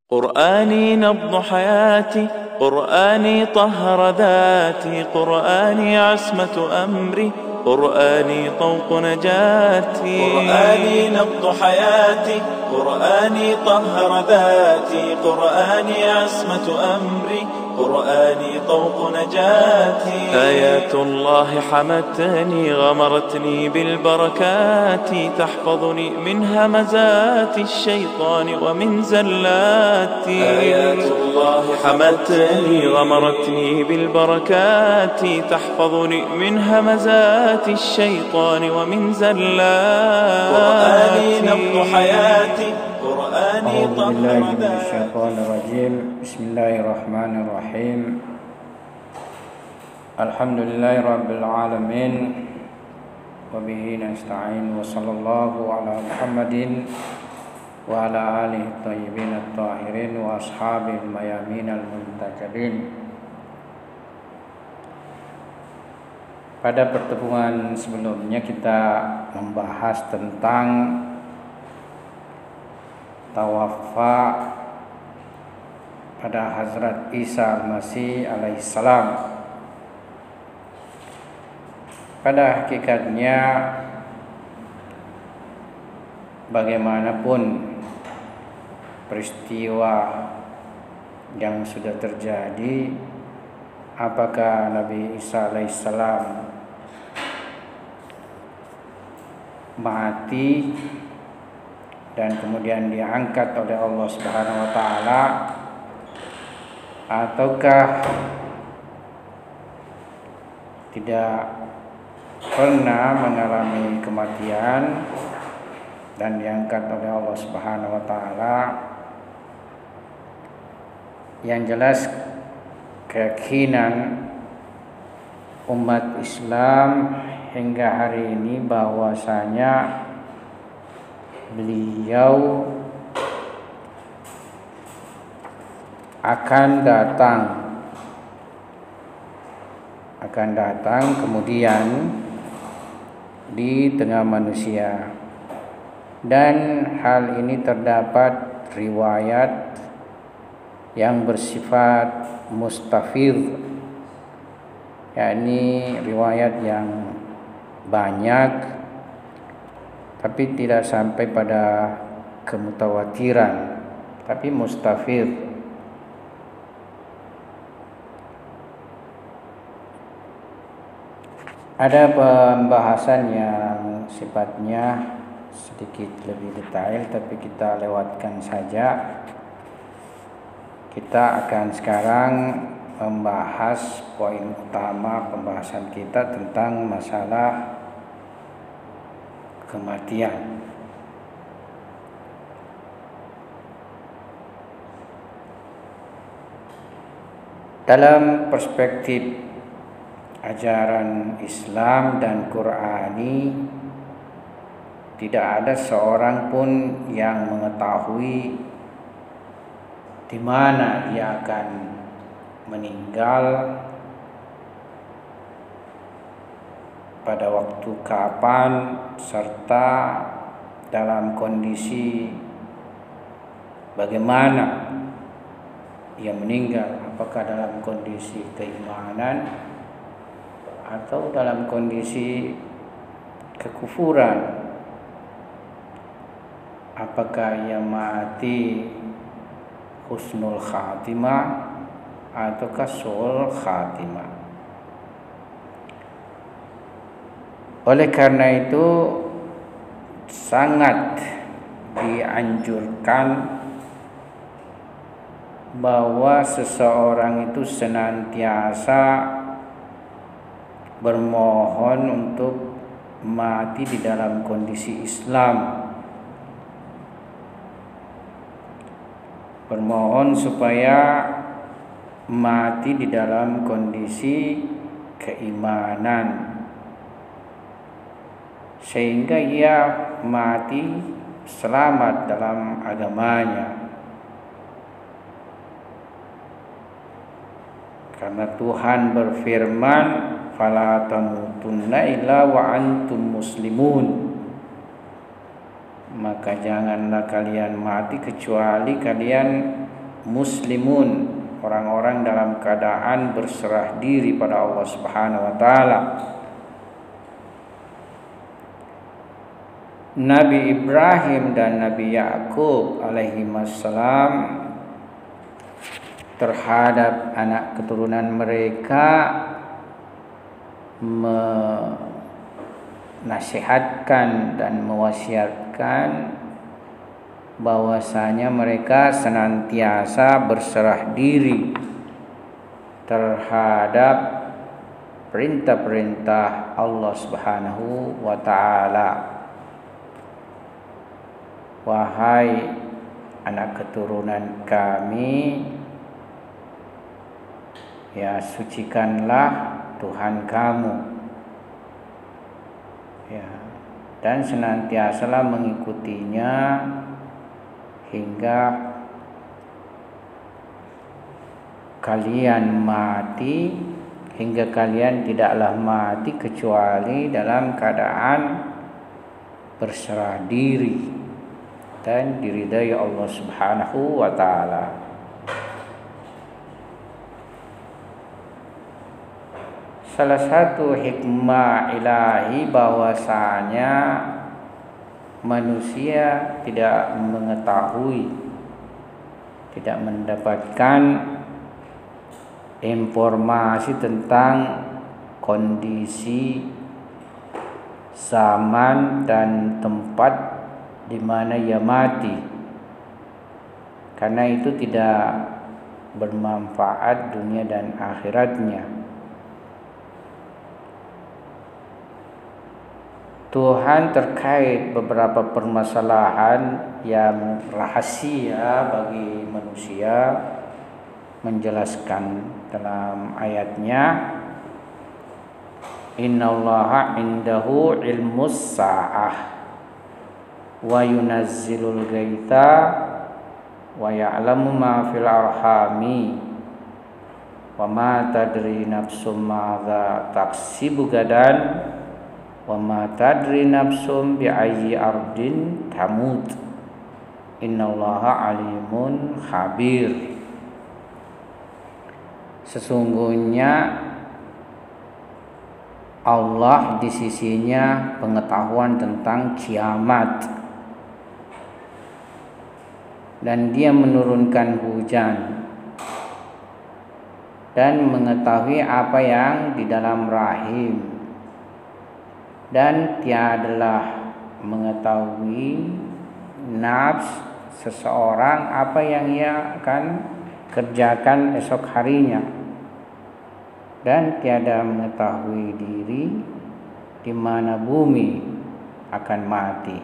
قرآني نبض حياتي، قرآني طهر ذاتي، قرآني عصمة أمري، قرآني طوق نجاتي. قرآني نبض حياتي، قرآني طهر ذاتي، قرآني عصمة أمري، قرآني طوق نجاتي. آيات الله حمتني، غمرتني بالبركات، تحفظني من همزات الشيطان ومن زلاتي. آيات الله حمتني، غمرتني بالبركات، تحفظني من همزات الشيطان ومن زلاتي. قرآني نبض حياتي، قرآني طهر ذاتي. بسم الله الرحمن الرحيم. الحمد لله رب العالمين، وبه نستعين، وصلى الله على محمد وعلى آله الطيبين الطاهرين وأصحابه الميامين المنتجبين. Pada pertemuan sebelumnya kita membahas tentang tawafa pada Hazrat Isa Al-Masih alaihissalam. Pada hakikatnya bagaimanapun peristiwa yang sudah terjadi, apakah Nabi Isa alaihissalam mati dan kemudian diangkat oleh Allah Subhanahu wa taala, ataukah tidak pernah mengalami kematian dan diangkat oleh Allah Subhanahu wa taala. Yang jelas keyakinan umat Islam hingga hari ini bahwasanya beliau akan datang kemudian di tengah manusia, dan hal ini terdapat riwayat yang bersifat mustafid, yakni riwayat yang banyak tapi tidak sampai pada kemutawatiran, tapi mustafid. Ada pembahasan yang sifatnya sedikit lebih detail, tapi kita lewatkan saja. Kita akan sekarang membahas poin utama pembahasan kita tentang masalah kematian. Dalam perspektif ajaran Islam dan Qur'ani, tidak ada seorang pun yang mengetahui di mana ia akan meninggal, pada waktu kapan, serta dalam kondisi bagaimana ia meninggal, apakah dalam kondisi keimanan atau dalam kondisi kekufuran, apakah ia mati husnul khatimah ataukah su'ul khatimah. Oleh karena itu sangat dianjurkan bahwa seseorang itu senantiasa bermohon untuk mati di dalam kondisi Islam, bermohon supaya mati di dalam kondisi keimanan, sehingga ia mati selamat dalam agamanya. Karena Tuhan berfirman, fala tamutunna illa wa antum muslimun, maka janganlah kalian mati kecuali kalian muslimun, orang-orang dalam keadaan berserah diri pada Allah Subhanahu wa taala. Nabi Ibrahim dan Nabi Yakub alaihimassalam terhadap anak keturunan mereka menasihatkan dan mewasiatkan bahwasanya mereka senantiasa berserah diri terhadap perintah-perintah Allah Subhanahu wa taala. Wahai anak keturunan kami, ya sucikanlah Tuhan kamu, ya, dan senantiasalah mengikutinya hingga kalian mati, hingga kalian tidaklah mati kecuali dalam keadaan berserah diri dan diridai Allah Subhanahu wa taala. Salah satu hikmah ilahi bahwasanya manusia tidak mengetahui, tidak mendapatkan informasi tentang kondisi zaman dan tempat di mana ia mati, karena itu tidak bermanfaat dunia dan akhiratnya. Tuhan terkait beberapa permasalahan yang rahasia bagi manusia menjelaskan dalam ayatnya, innallaha indahu ilmus sa'ah wa yunazzilul ghaitha wa ya'lamu ma fil arhami wa ma tadri nafsum madza taksibu gadan wa ma tadri nafsum bi ayyi ardin tamut innallaha alimun khabir. Sesungguhnya Allah di sisinya pengetahuan tentang kiamat, dan Dia menurunkan hujan dan mengetahui apa yang di dalam rahim, dan tiadalah mengetahui nafs seseorang apa yang ia akan kerjakan esok harinya, dan tiada mengetahui diri di mana bumi akan mati.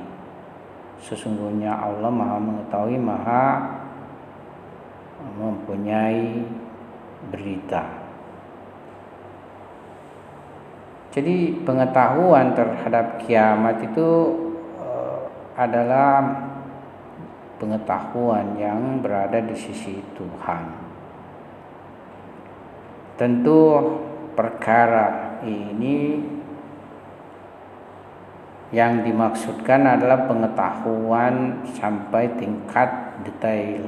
Sesungguhnya Allah Maha mengetahui, Maha mempunyai berita. Jadi pengetahuan terhadap kiamat itu adalah pengetahuan yang berada di sisi Tuhan. Tentu perkara ini yang dimaksudkan adalah pengetahuan sampai tingkat detail,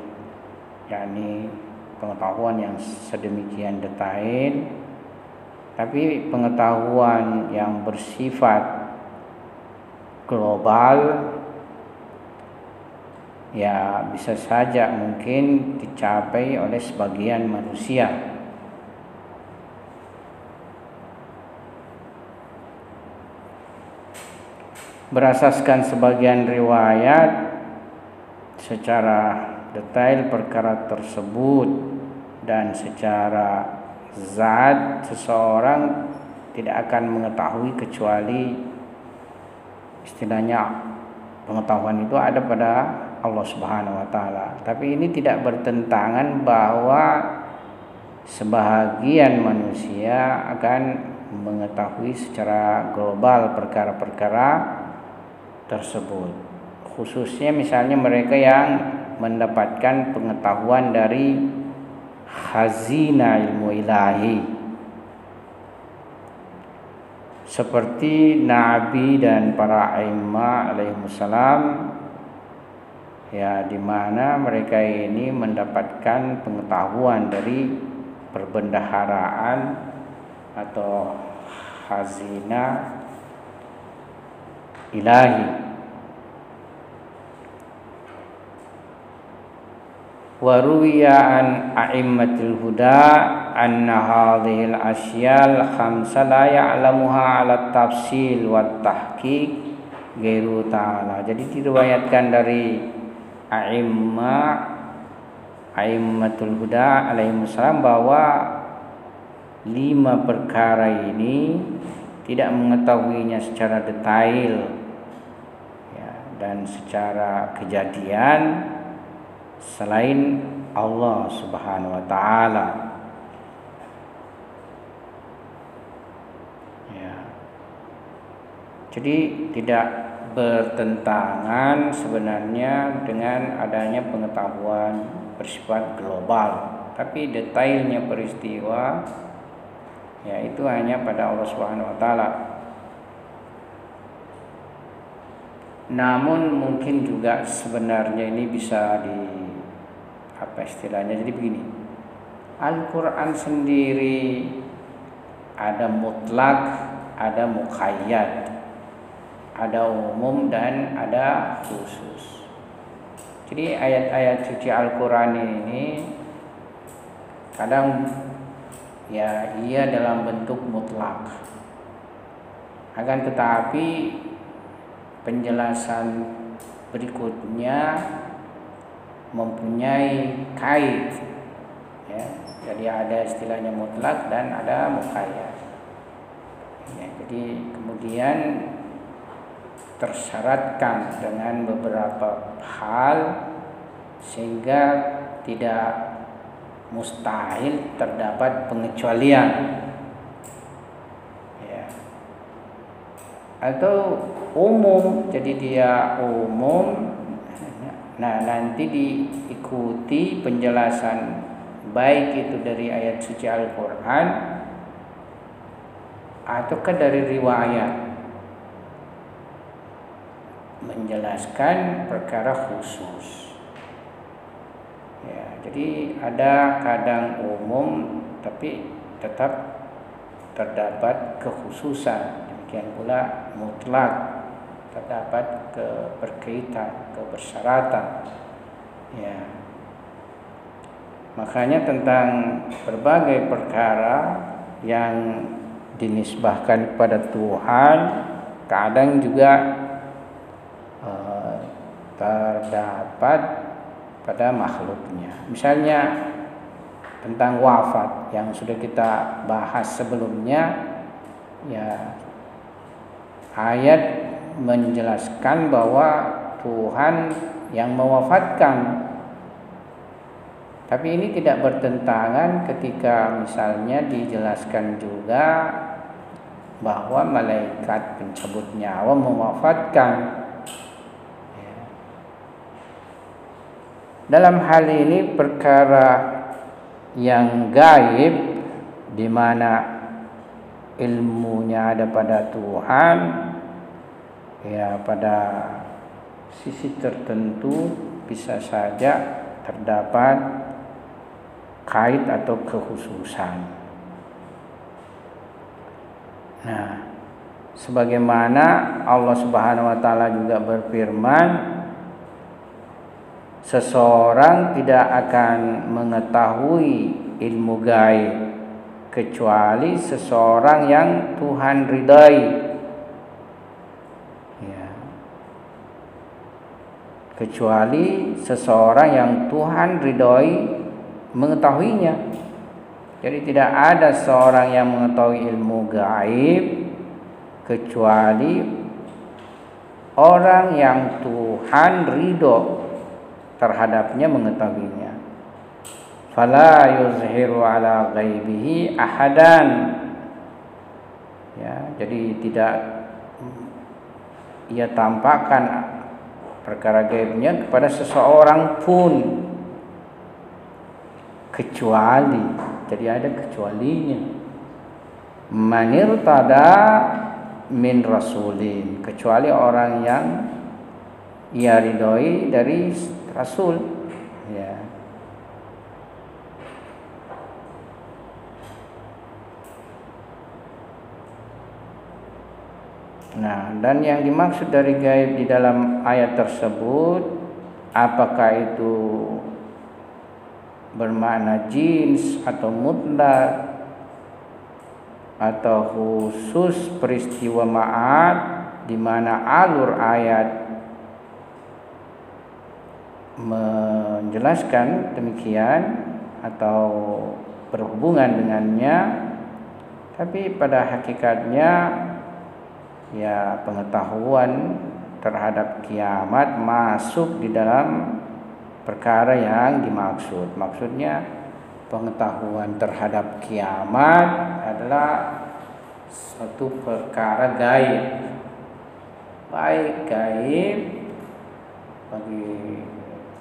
yakni pengetahuan yang sedemikian detail. Tapi pengetahuan yang bersifat global ya bisa saja mungkin dicapai oleh sebagian manusia. Berasaskan sebagian riwayat secara detail perkara tersebut dan secara zat seseorang tidak akan mengetahui kecuali istilahnya pengetahuan itu ada pada Allah Subhanahu wa taala. Tapi ini tidak bertentangan bahwa sebahagian manusia akan mengetahui secara global perkara-perkara tersebut, khususnya misalnya mereka yang mendapatkan pengetahuan dari khazina ilmu ilahi, seperti Nabi dan para a'immah alaihimussalam ya, di mana mereka ini mendapatkan pengetahuan dari perbendaharaan atau hazina ilahi. Wa ruwiya an a'immatil huda anna hadhil asyal khamsa la ya'lamuha 'ala tafsil wa tahqiq ghairu ta'ala. Jadi diriwayatkan dari a'immatul huda alaihissalam bahwa 5 perkara ini tidak mengetahuinya secara detail, ya, dan secara kejadian selain Allah Subhanahu wa taala. Ya. Jadi tidak bertentangan sebenarnya dengan adanya pengetahuan bersifat global, tapi detailnya peristiwa ya itu hanya pada Allah Subhanahu wa taala. Namun mungkin juga sebenarnya ini bisa istilahnya, jadi begini, Al-Quran sendiri ada mutlak, ada muqayyad, ada umum dan ada khusus. Jadi ayat-ayat suci Al-Quran ini kadang ya ia dalam bentuk mutlak, akan tetapi penjelasan berikutnya mempunyai kait, ya. Jadi ada istilahnya mutlak dan ada muqayyad, ya. Jadi kemudian tersyaratkan dengan beberapa hal sehingga tidak mustahil terdapat pengecualian, ya. Atau umum, jadi dia umum. Nah, nanti diikuti penjelasan baik itu dari ayat suci Al-Quran ataukah dari riwayat menjelaskan perkara khusus, ya. Jadi ada kadang umum tapi tetap terdapat kekhususan, demikian pula mutlak terdapat keberkaitan, kebersyaratan, ya. Makanya tentang berbagai perkara yang dinisbahkan kepada Tuhan kadang juga terdapat pada makhluknya. Misalnya tentang wafat yang sudah kita bahas sebelumnya, ya, ayat menjelaskan bahwa Tuhan yang mewafatkan. Tapi ini tidak bertentangan ketika misalnya dijelaskan juga bahwa malaikat pencabut nyawa mewafatkan. Dalam hal ini perkara yang gaib di mana ilmunya ada pada Tuhan, ya, pada sisi tertentu bisa saja terdapat kait atau kekhususan. Nah, sebagaimana Allah Subhanahu wa taala juga berfirman, seseorang tidak akan mengetahui ilmu gaib kecuali seseorang yang Tuhan ridai. Kecuali seseorang yang Tuhan ridhoi mengetahuinya. Jadi tidak ada seorang yang mengetahui ilmu gaib kecuali orang yang Tuhan ridho terhadapnya mengetahuinya. Fala yuzhiru ala ghaibihi ahadan. Ya, jadi tidak ia tampakkan perkara gaibnya kepada seseorang pun kecuali, jadi ada kecualinya, manirtada min rasulin, kecuali orang yang ia ridhoi dari Rasul, ya. Nah, dan yang dimaksud dari gaib di dalam ayat tersebut, apakah itu bermakna jins atau mutlak atau khusus peristiwa ma'ad, di mana alur ayat menjelaskan demikian atau berhubungan dengannya, tapi pada hakikatnya ya pengetahuan terhadap kiamat masuk di dalam perkara yang dimaksud. Maksudnya pengetahuan terhadap kiamat adalah suatu perkara gaib, baik gaib bagi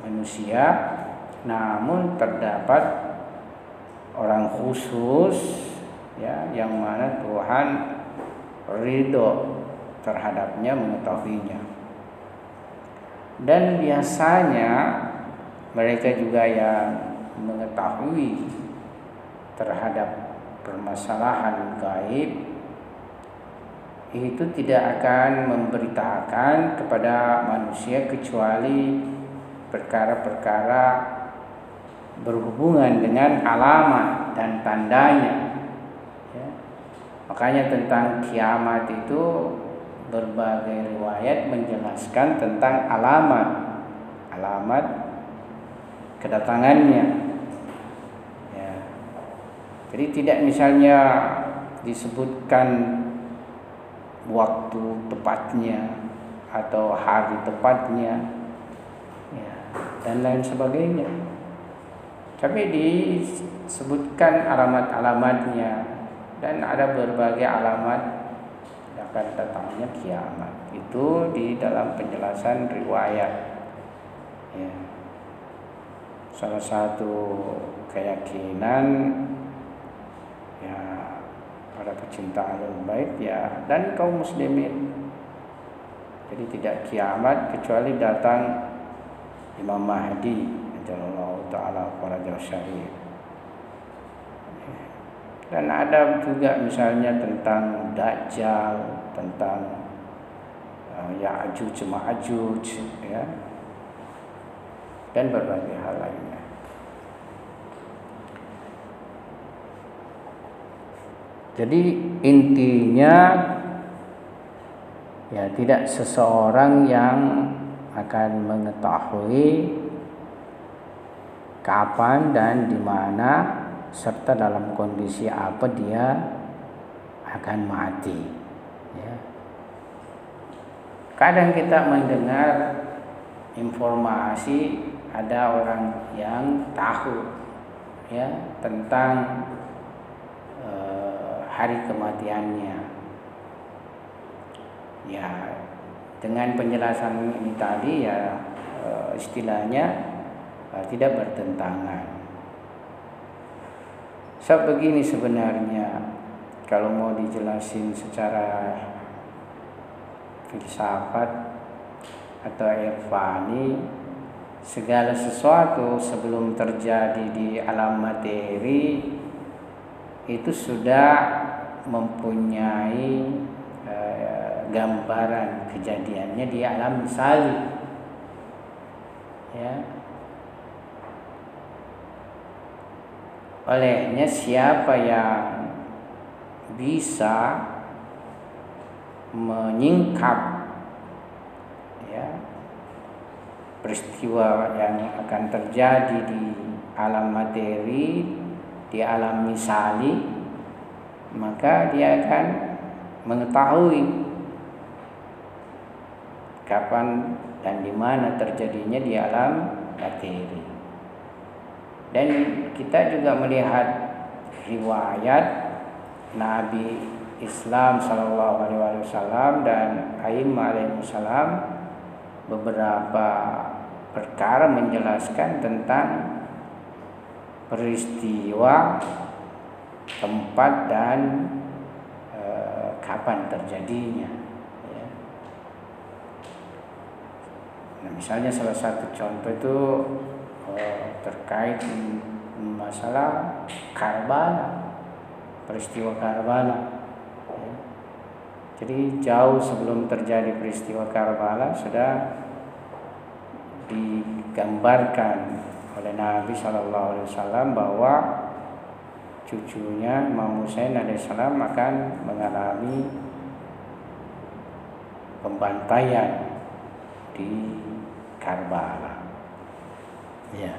manusia, namun terdapat orang khusus, ya, yang mana Tuhan ridho terhadapnya, mengetahuinya. Dan biasanya mereka juga yang mengetahui terhadap permasalahan gaib itu tidak akan memberitakan kepada manusia kecuali perkara-perkara berhubungan dengan alamat dan tandanya, ya. Makanya tentang kiamat itu berbagai riwayat menjelaskan tentang alamat kedatangannya, ya. Jadi tidak misalnya disebutkan waktu tepatnya atau hari tepatnya, ya, dan lain sebagainya, tapi disebutkan alamat-alamatnya, dan ada berbagai alamat akan datangnya kiamat. Itu di dalam penjelasan riwayat, ya. Salah satu keyakinan, ya, para pecinta ahlul bait, ya, dan kaum muslimin. Jadi tidak kiamat kecuali datang Imam Mahdi Jalallahu Ta'ala Farajahu Syarif. Dan ada juga misalnya tentang Dajjal, tentang Ya'juj Ma'juj, ya, dan berbagai hal lainnya. Jadi intinya, ya, tidak seseorang yang akan mengetahui kapan dan di mana serta dalam kondisi apa dia akan mati, ya. Kadang kita mendengar informasi ada orang yang tahu, ya, tentang hari kematiannya. Ya, dengan penjelasan ini tadi, ya, istilahnya tidak bertentangan. Begini sebenarnya, kalau mau dijelasin secara filsafat atau irfani, segala sesuatu sebelum terjadi di alam materi itu sudah mempunyai gambaran kejadiannya di alam misali, ya. Olehnya siapa yang bisa menyingkap, ya, peristiwa yang akan terjadi di alam materi, di alam misali, maka dia akan mengetahui kapan dan di mana terjadinya di alam materi. Dan kita juga melihat riwayat Nabi Islam Sallallahu Alaihi Wasallam dan A'immah Alaihissalam, beberapa perkara menjelaskan tentang peristiwa, tempat, dan kapan terjadinya, ya. Nah, misalnya salah satu contoh itu terkait masalah Karbala, peristiwa Karbala. Jadi jauh sebelum terjadi peristiwa Karbala sudah digambarkan oleh Nabi SAW bahwa cucunya Imam Husain alaihissalam akan mengalami pembantaian di Karbala. Ya.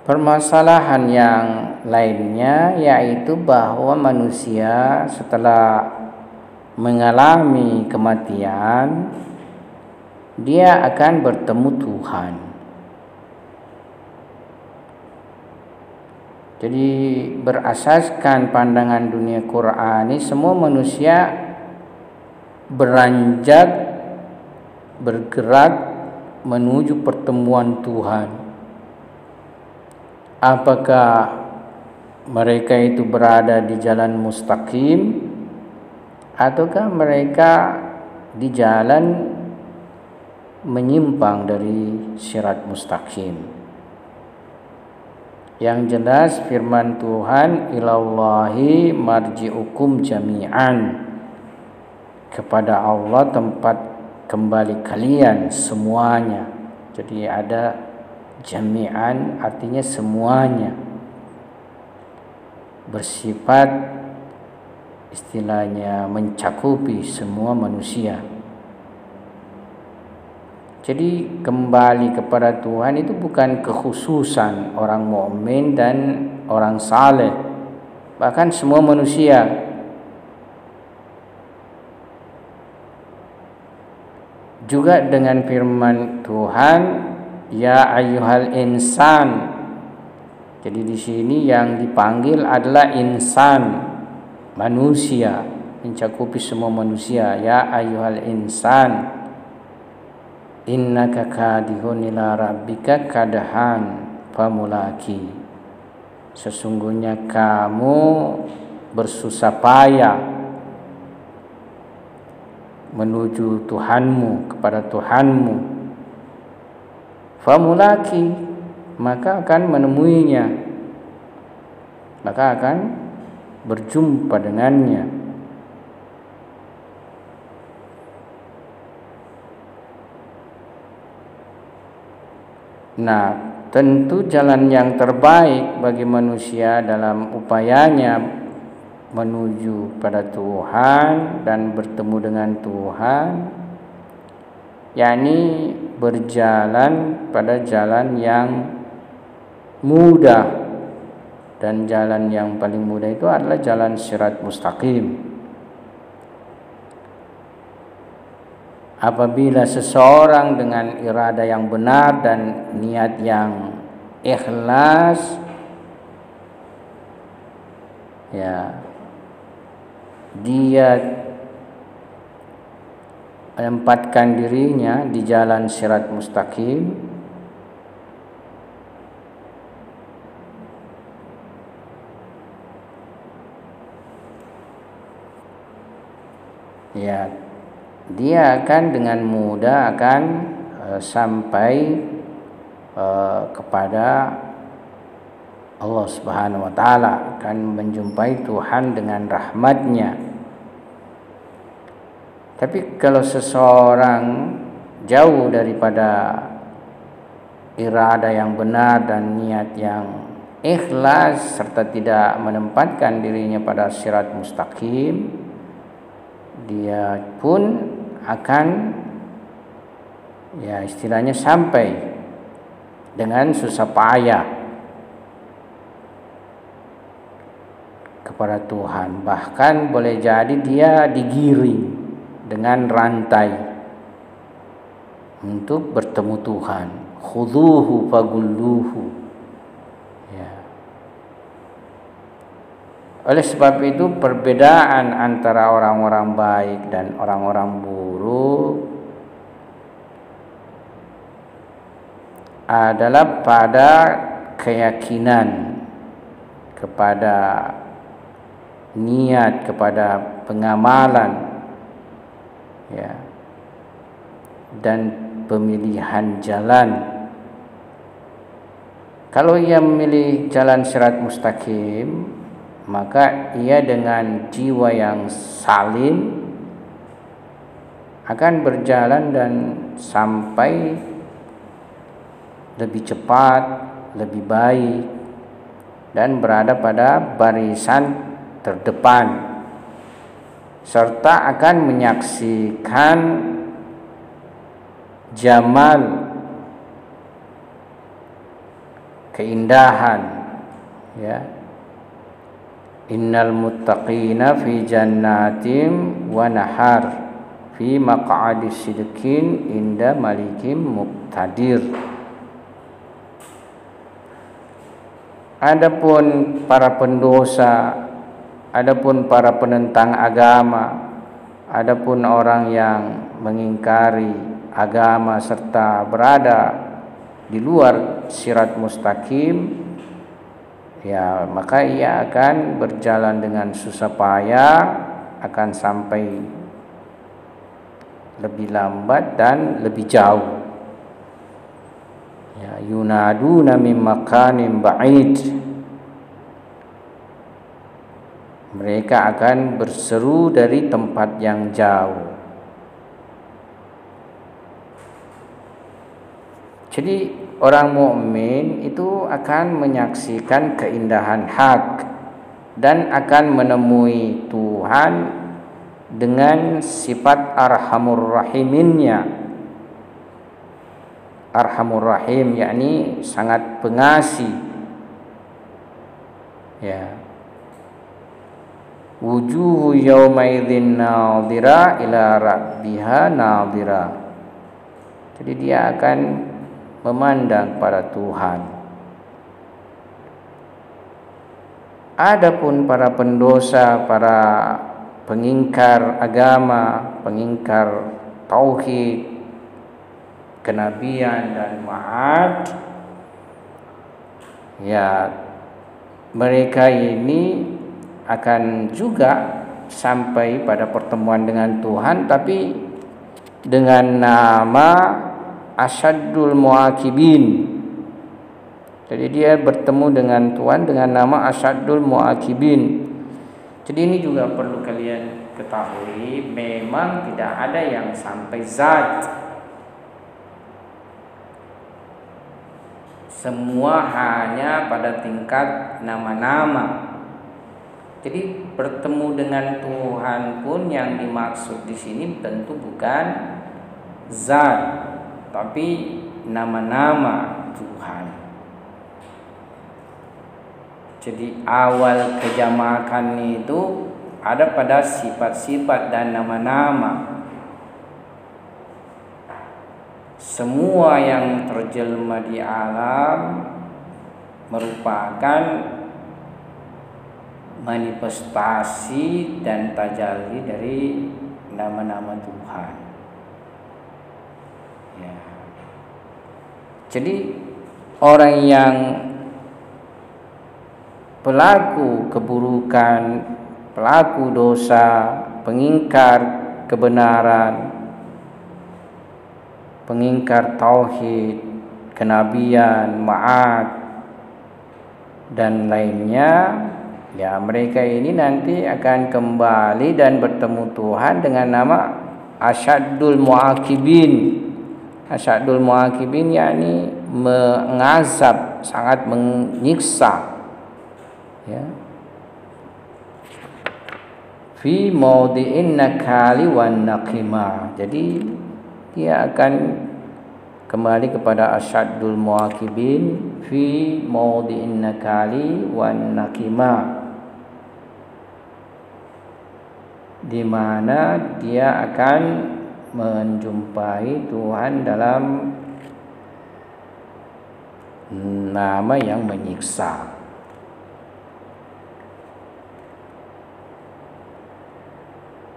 Permasalahan yang lainnya yaitu bahwa manusia setelah mengalami kematian dia akan bertemu Tuhan. Jadi berasaskan pandangan dunia Qur'ani, semua manusia beranjak bergerak menuju pertemuan Tuhan. Apakah mereka itu berada di jalan mustaqim ataukah mereka di jalan menyimpang dari sirat mustaqim? Yang jelas firman Tuhan, ilallahi marji'ukum jami'an, kepada Allah tempat kembali kalian semuanya. Jadi ada jami'an artinya semuanya, bersifat istilahnya mencakupi semua manusia. Jadi kembali kepada Tuhan itu bukan kekhususan orang mukmin dan orang saleh, bahkan semua manusia. Juga dengan firman Tuhan, ya ayyuhal insan. Jadi di sini yang dipanggil adalah insan, manusia, mencakupi semua manusia. Ya ayyuhal insan, innaka kadihun ila rabbika kadahan famulaki. Sesungguhnya kamu bersusah payah menuju Tuhanmu, kepada Tuhanmu. Famulaki, maka akan menemuinya, maka akan berjumpa dengannya. Nah, tentu jalan yang terbaik bagi manusia dalam upayanya menuju pada Tuhan dan bertemu dengan Tuhan, yakni berjalan pada jalan yang mudah, dan jalan yang paling mudah itu adalah jalan sirat mustaqim. Apabila seseorang dengan irada yang benar dan niat yang ikhlas, ya, dia menempatkan dirinya di jalan sirat mustaqim, ya, dia akan dengan mudah akan sampai kepada Allah Subhanahu wa taala, akan menjumpai Tuhan dengan rahmatnya. Tapi kalau seseorang jauh daripada irada yang benar dan niat yang ikhlas serta tidak menempatkan dirinya pada sirat mustaqim, dia pun akan, ya, istilahnya sampai dengan susah payah kepada Tuhan. Bahkan boleh jadi dia digiring dengan rantai untuk bertemu Tuhan. Khudhuhu fagulluhu. Ya. Oleh sebab itu perbedaan antara orang-orang baik dan orang-orang buruk adalah pada keyakinan kepada niat, kepada pengamalan, ya, dan pemilihan jalan. Kalau ia memilih jalan sirat mustaqim, maka ia dengan jiwa yang salim akan berjalan dan sampai lebih cepat, lebih baik, dan berada pada barisan terdepan, serta akan menyaksikan jamal, keindahan, ya. Innal muttaqina fi jannatin wa nahar fi maq'adi sidqin inda malikim muqtadir. Adapun para pendosa, adapun para penentang agama, adapun orang yang mengingkari agama serta berada di luar sirat mustaqim, ya, maka ia akan berjalan dengan susah payah, akan sampai lebih lambat dan lebih jauh. Ya, yunaduna min makanin ba'id. Mereka akan berseru dari tempat yang jauh. Jadi orang mukmin itu akan menyaksikan keindahan hak dan akan menemui Tuhan dengan sifat arhamur rahiminnya. Arhamur rahim yakni sangat pengasih. Ya. Wujuhu yaumaidin nadhira ila rabbiha nadhira. Jadi dia akan memandang pada Tuhan. Adapun para pendosa, para pengingkar agama, pengingkar tauhid, kenabian dan ma'ad, ya, mereka ini akan juga sampai pada pertemuan dengan Tuhan, tapi dengan nama Asyaddul Mu'akibin. Jadi dia bertemu dengan Tuhan dengan nama Asyaddul Mu'akibin. Jadi ini juga perlu kalian ketahui, memang tidak ada yang sampai zat. Semua hanya pada tingkat nama-nama. Jadi bertemu dengan Tuhan pun yang dimaksud di sini tentu bukan zat, tapi nama-nama Tuhan. Jadi awal kejamakan itu ada pada sifat-sifat dan nama-nama. Semua yang terjelma di alam merupakan manifestasi dan tajalli dari nama-nama Tuhan. Ya. Jadi orang yang pelaku keburukan, pelaku dosa, pengingkar kebenaran, pengingkar tauhid, kenabian, ma'ad dan lainnya, ya, mereka ini nanti akan kembali dan bertemu Tuhan dengan nama Asyaddul Mu'akibin. Asyaddul Mu'akibin yakni mengazab, sangat menyiksa, ya, fi maudi'in nakali wan naqimah. Jadi dia akan kembali kepada Asyaddul Mu'akibin fi maudi'in nakali wan naqimah, di mana dia akan menjumpai Tuhan dalam nama yang menyiksa.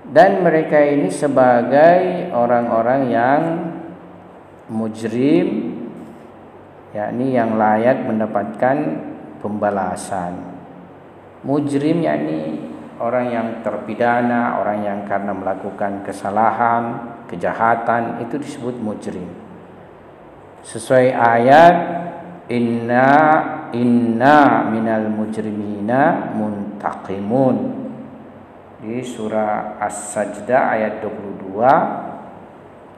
Dan mereka ini sebagai orang-orang yang mujrim, yakni yang layak mendapatkan pembalasan. Mujrim yakni orang yang terpidana, orang yang karena melakukan kesalahan, kejahatan, itu disebut mujrim. Sesuai ayat inna minal mujrimina muntaqimun di surah As-Sajdah ayat 22.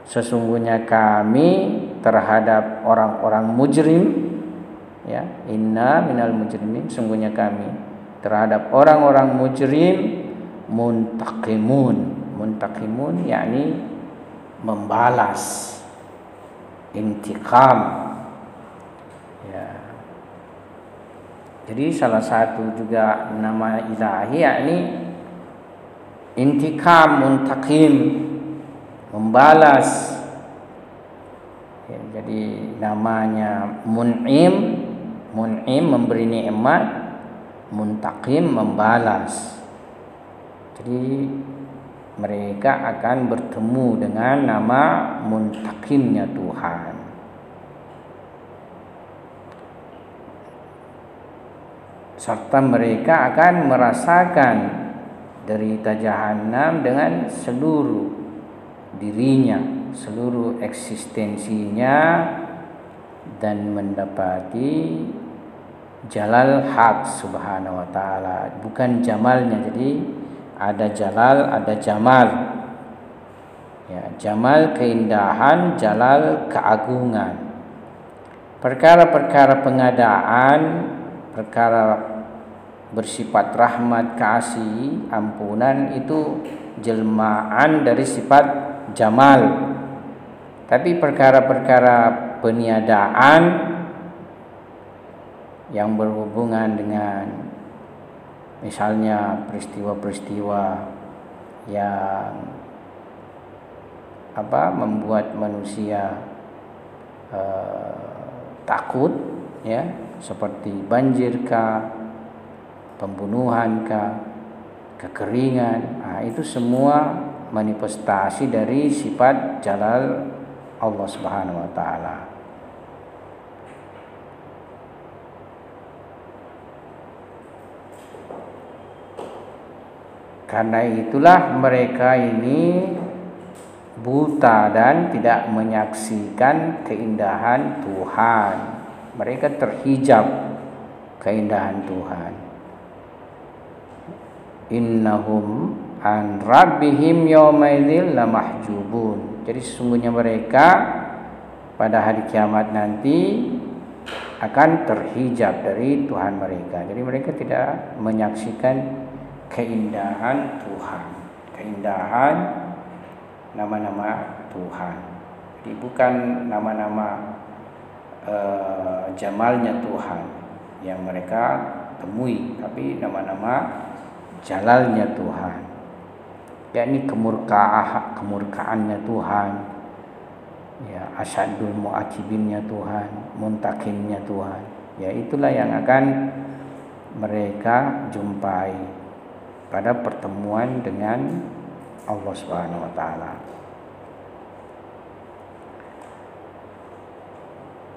Sesungguhnya kami terhadap orang-orang mujrim, ya, inna minal mujrimin, sesungguhnya kami terhadap orang-orang mujrim muntaqimun. Muntaqimun yakni membalas, intikam, ya. Jadi salah satu juga nama ilahi yakni intikam, muntaqim, membalas, ya. Jadi namanya mun'im, mun'im memberi nikmat, muntaqim membalas. Jadi mereka akan bertemu dengan nama muntaqimnya Tuhan. Serta mereka akan merasakan derita jahanam dengan seluruh dirinya, seluruh eksistensinya, dan mendapati jalal haq subhanahu wa ta'ala, bukan jamalnya. Jadi ada jalal, ada jamal, ya, jamal keindahan, jalal keagungan. Perkara-perkara pengadaan, perkara bersifat rahmat, kasih, ampunan, itu jelmaan dari sifat jamal. Tapi perkara-perkara peniadaan yang berhubungan dengan misalnya peristiwa-peristiwa yang membuat manusia takut, ya, seperti banjirkah, pembunuhankah, kekeringan, itu semua manifestasi dari sifat jalal Allah Subhanahu wa taala. Karena itulah mereka ini buta dan tidak menyaksikan keindahan Tuhan. Mereka terhijab keindahan Tuhan. Innahum an rabbihim yawmaidzil lamahjubun. Jadi sesungguhnya mereka pada hari kiamat nanti akan terhijab dari Tuhan mereka. Jadi mereka tidak menyaksikan keindahan Tuhan, keindahan nama-nama Tuhan. Jadi bukan nama-nama jamalnya Tuhan yang mereka temui, tapi nama-nama jalalnya Tuhan, yakni kemurkaannya Tuhan, ya, asyadul mu'akibinnya Tuhan, muntaqimnya Tuhan. Ya, itulah yang akan mereka jumpai pada pertemuan dengan Allah Subhanahu wa taala.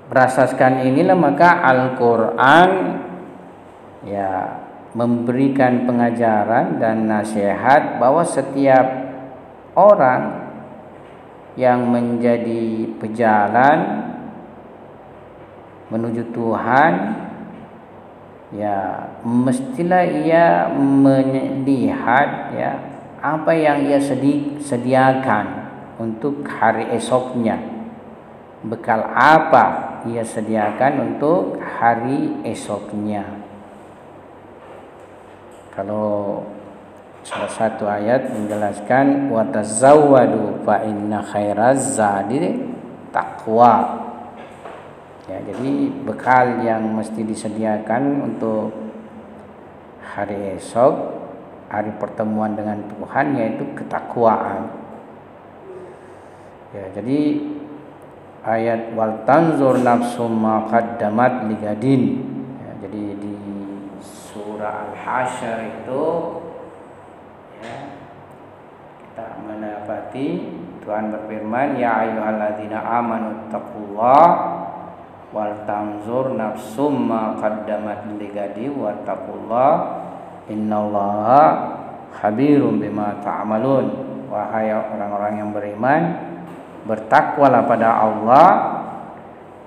Berdasarkan inilah maka Al-Qur'an, ya, memberikan pengajaran dan nasihat bahwa setiap orang yang menjadi pejalan menuju Tuhan, ya, mestilah ia melihat, ya, apa yang ia sediakan untuk hari esoknya. Bekal apa ia sediakan untuk hari esoknya. Kalau salah satu ayat menjelaskan wa tazawwadu fa inna khairaz zadi taqwa. Ya, jadi bekal yang mesti disediakan untuk hari esok, hari pertemuan dengan Tuhan, yaitu ketakwaan. Ya, jadi ayat wal tanzur nafsum ma qaddamat ligadin. Ya, jadi di surah Al-Hasyr itu, ya, kita mendapati Tuhan berfirman, ya ayyuhalladzina amanu taqullaha wal tanzur nafsum ma qaddamat ligadi wattaqullah innallaha khabirum bima ta'malun. Wahai orang-orang yang beriman, bertakwalah pada Allah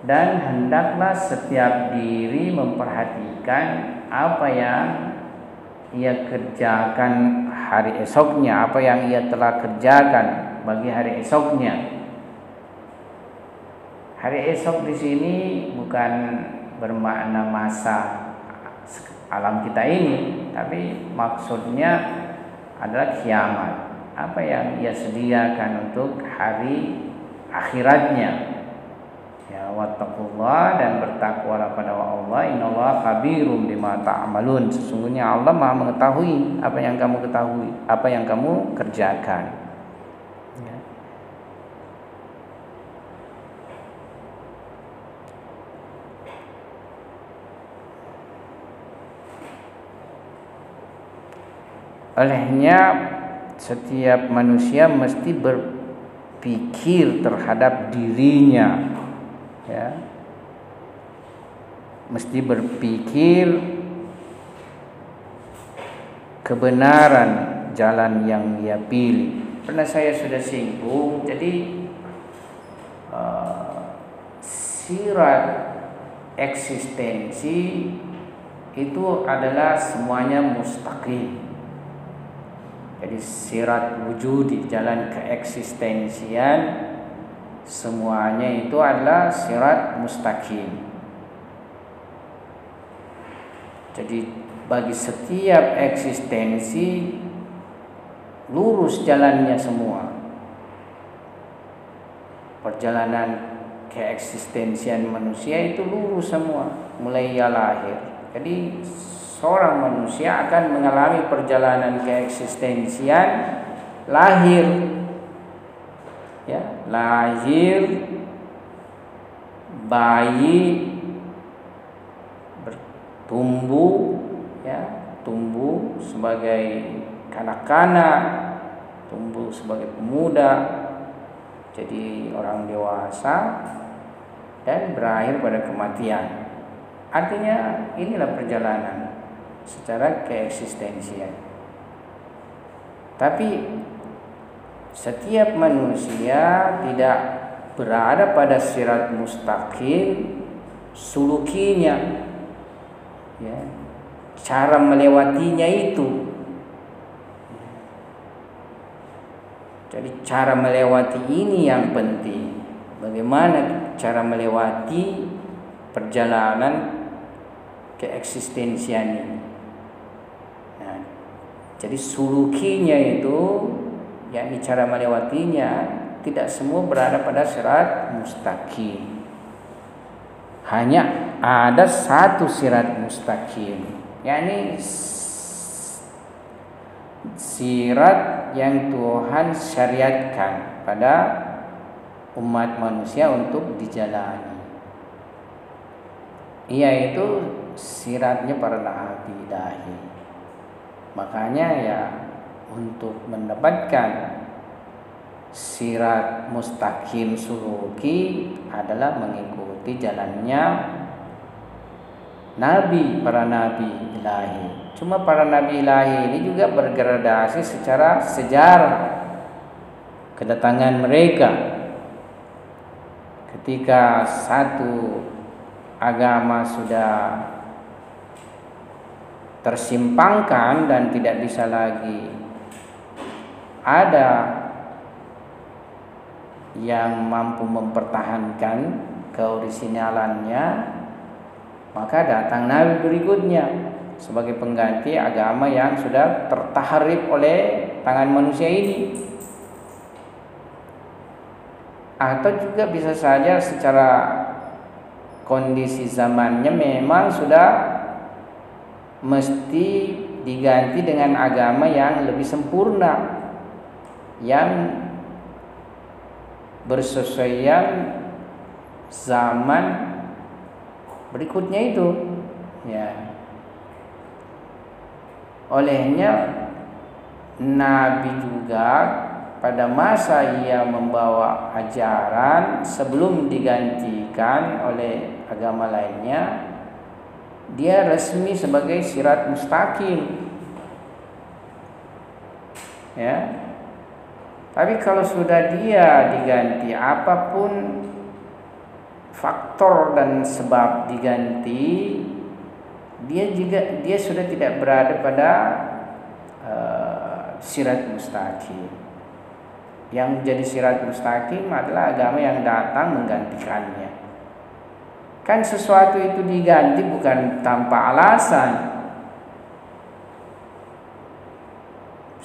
dan hendaklah setiap diri memperhatikan apa yang ia kerjakan hari esoknya, apa yang ia telah kerjakan bagi hari esoknya. Hari esok di sini bukan bermakna masa alam kita ini, tapi maksudnya adalah kiamat. Apa yang ia sediakan untuk hari akhiratnya. Ya, wattaqullah, dan bertakwalah pada Allah. Innallaha khabirum bima ta'malun. Sesungguhnya Allah Maha mengetahui apa yang kamu ketahui, apa yang kamu kerjakan. Ya. Olehnya setiap manusia mesti berpikir terhadap dirinya, ya, mesti berpikir kebenaran jalan yang dia pilih. Pernah saya sudah singgung, jadi sirat eksistensi itu adalah semuanya mustaqim. Jadi sirat wujudi, jalan keeksistensian, semuanya itu adalah sirat mustaqim. Jadi bagi setiap eksistensi lurus jalannya semua. Perjalanan keeksistensian manusia itu lurus semua, mulai ia lahir. Jadi seorang manusia akan mengalami perjalanan keeksistensian lahir, ya, lahir, bayi, bertumbuh, ya, tumbuh sebagai kanak-kanak, tumbuh sebagai pemuda, jadi orang dewasa, dan berakhir pada kematian. Artinya inilah perjalanan secara keeksistensian. Tapi setiap manusia tidak berada pada sirat mustaqim sulukinya, ya, cara melewatinya itu. Jadi cara melewati ini yang penting. Bagaimana cara melewati perjalanan keeksistensian ini. Nah, jadi sulukinya itu, yakni cara melewatinya, tidak semua berada pada sirat mustaqim. Hanya ada satu sirat mustaqim, yakni sirat yang Tuhan syariatkan pada umat manusia untuk dijalani. Yaitu siratnya para nabi ilahi. Makanya ya, untuk mendapatkan sirat mustaqim suluki adalah mengikuti jalannya nabi, para nabi ilahi. Cuma para nabi ilahi ini juga bergradasi secara sejarah kedatangan mereka. Ketika satu agama sudah tersimpangkan dan tidak bisa lagi ada yang mampu mempertahankan keorisinalannya, maka datang nabi berikutnya sebagai pengganti agama yang sudah tertahrib oleh tangan manusia ini. Atau juga bisa saja secara kondisi zamannya memang sudah mesti diganti dengan agama yang lebih sempurna, yang bersesuaian zaman berikutnya itu, ya. Olehnya Nabi juga pada masa ia membawa ajaran sebelum digantikan oleh agama lainnya, dia resmi sebagai sirat mustaqim. ya. Tapi kalau sudah dia diganti, apapun faktor dan sebab diganti, dia sudah tidak berada pada sirat mustaqim. Yang jadi sirat mustaqim adalah agama yang datang menggantikannya. Kan sesuatu itu diganti bukan tanpa alasan.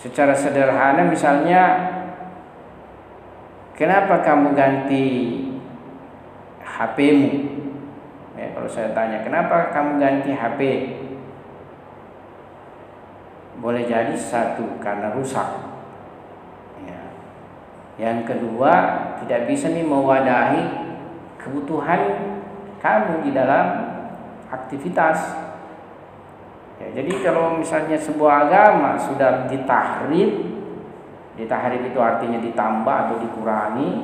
Secara sederhana misalnya, kenapa kamu ganti HP-mu? Ya, kalau saya tanya, kenapa kamu ganti HP? Boleh jadi satu, karena rusak. Ya. Yang kedua, tidak bisa nih mewadahi kebutuhan kamu di dalam aktivitas. Ya, jadi kalau misalnya sebuah agama sudah ditahrif itu artinya ditambah atau dikurangi,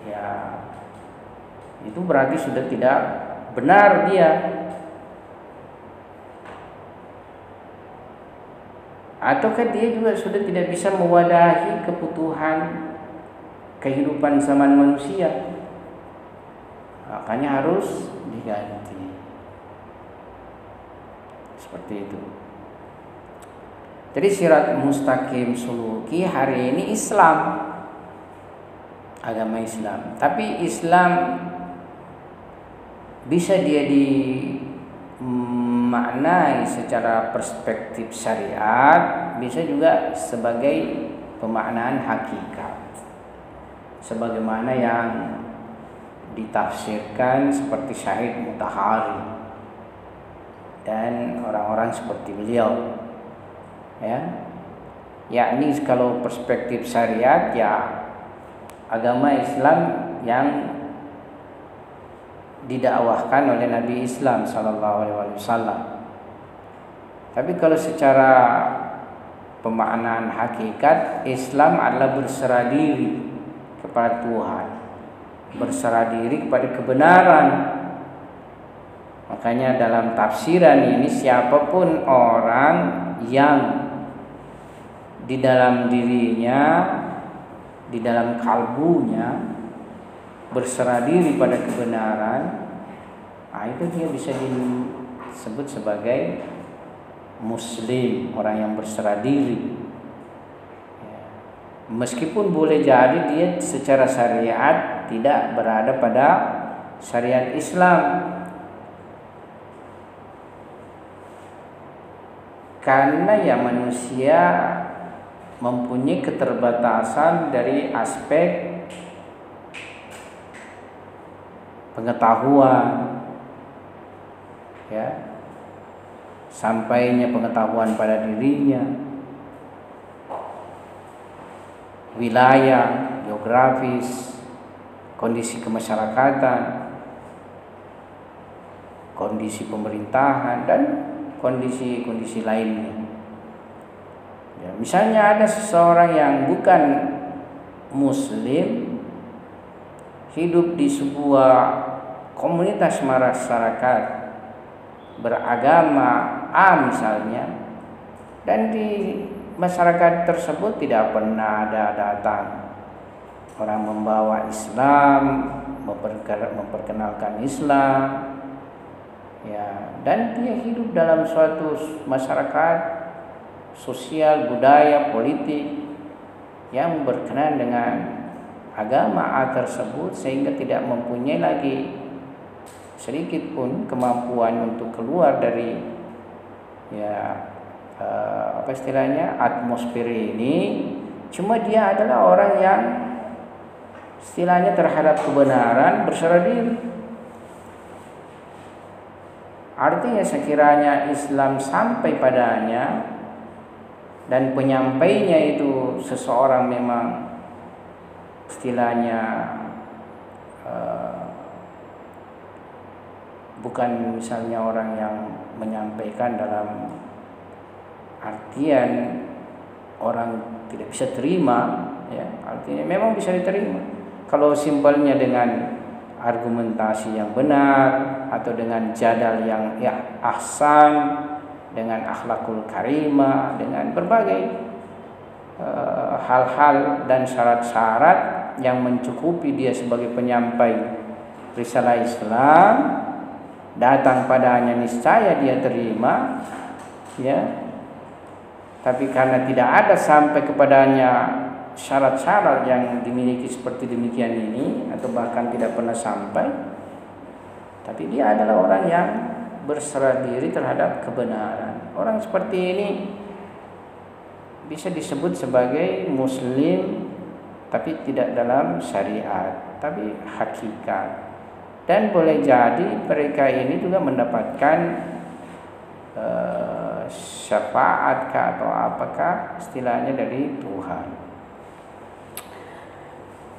ya itu berarti sudah tidak benar dia. Ataukah dia juga sudah tidak bisa mewadahi kebutuhan kehidupan zaman manusia, makanya harus diganti. Seperti itu. Jadi sirat mustaqim suluki hari ini Islam, agama Islam. Tapi Islam bisa dia dimaknai secara perspektif syariat, bisa juga sebagai pemaknaan hakikat, sebagaimana yang ditafsirkan seperti Syahid Mutahari dan orang-orang seperti beliau, ya, yakni kalau perspektif syariat, ya agama Islam yang didakwahkan oleh Nabi Islam Sallallahu Alaihi Wasallam. Tapi kalau secara pemaknaan hakikat, Islam adalah berserah diri kepada Tuhan, berserah diri kepada kebenaran. Makanya dalam tafsiran ini, siapapun orang yang di dalam dirinya, di dalam kalbunya berserah diri pada kebenaran, itu dia bisa disebut sebagai Muslim, orang yang berserah diri. Meskipun boleh jadi dia secara syariat tidak berada pada syariat Islam, karena ya manusia mempunyai keterbatasan dari aspek pengetahuan, ya, sampainya pengetahuan pada dirinya, wilayah, geografis, kondisi kemasyarakatan, kondisi pemerintahan, dan kondisi-kondisi lainnya. Ya, misalnya ada seseorang yang bukan Muslim, hidup di sebuah komunitas masyarakat beragama A misalnya, dan di masyarakat tersebut tidak pernah ada datang orang membawa Islam, memperkenalkan Islam, ya, dan dia hidup dalam suatu masyarakat sosial, budaya, politik yang berkenaan dengan agama A tersebut, sehingga tidak mempunyai lagi sedikit pun kemampuan untuk keluar dari, ya, apa istilahnya, atmosfer ini. Cuma dia adalah orang yang istilahnya terhadap kebenaran berserah diri. Artinya sekiranya Islam sampai padanya dan penyampainya itu seseorang memang istilahnya bukan misalnya orang yang menyampaikan dalam artian orang tidak bisa terima, ya, artinya memang bisa diterima kalau simpelnya dengan argumentasi yang benar atau dengan jadal yang ahsan, dengan akhlakul karimah, dengan berbagai hal-hal dan syarat-syarat yang mencukupi dia sebagai penyampai risalah Islam, datang padanya niscaya dia terima, ya. Tapi karena tidak ada sampai kepadanya syarat-syarat yang dimiliki seperti demikian ini, atau bahkan tidak pernah sampai, tapi dia adalah orang yang berserah diri terhadap kebenaran. Orang seperti ini bisa disebut sebagai muslim, tapi tidak dalam syariat, tapi hakikat. Dan boleh jadi mereka ini juga mendapatkan syafaat atau apakah istilahnya dari Tuhan.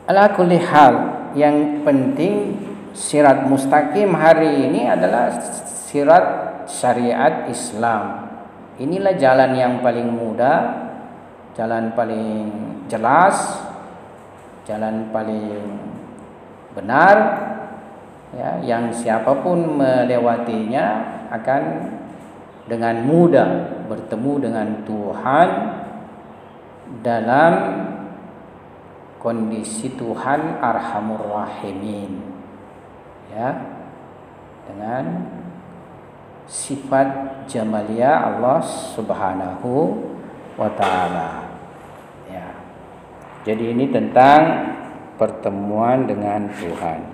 Ala kulli hal, yang penting sirat mustaqim hari ini adalah sirat syariat Islam. Inilah jalan yang paling mudah, jalan paling jelas, jalan paling benar, ya, yang siapapun melewatinya akan dengan mudah bertemu dengan Tuhan dalam kondisi Tuhan Arhamur Rahimin, ya, dengan sifat jamaliyah Allah Subhanahu wa ta'ala, ya. Jadi ini tentang pertemuan dengan Tuhan.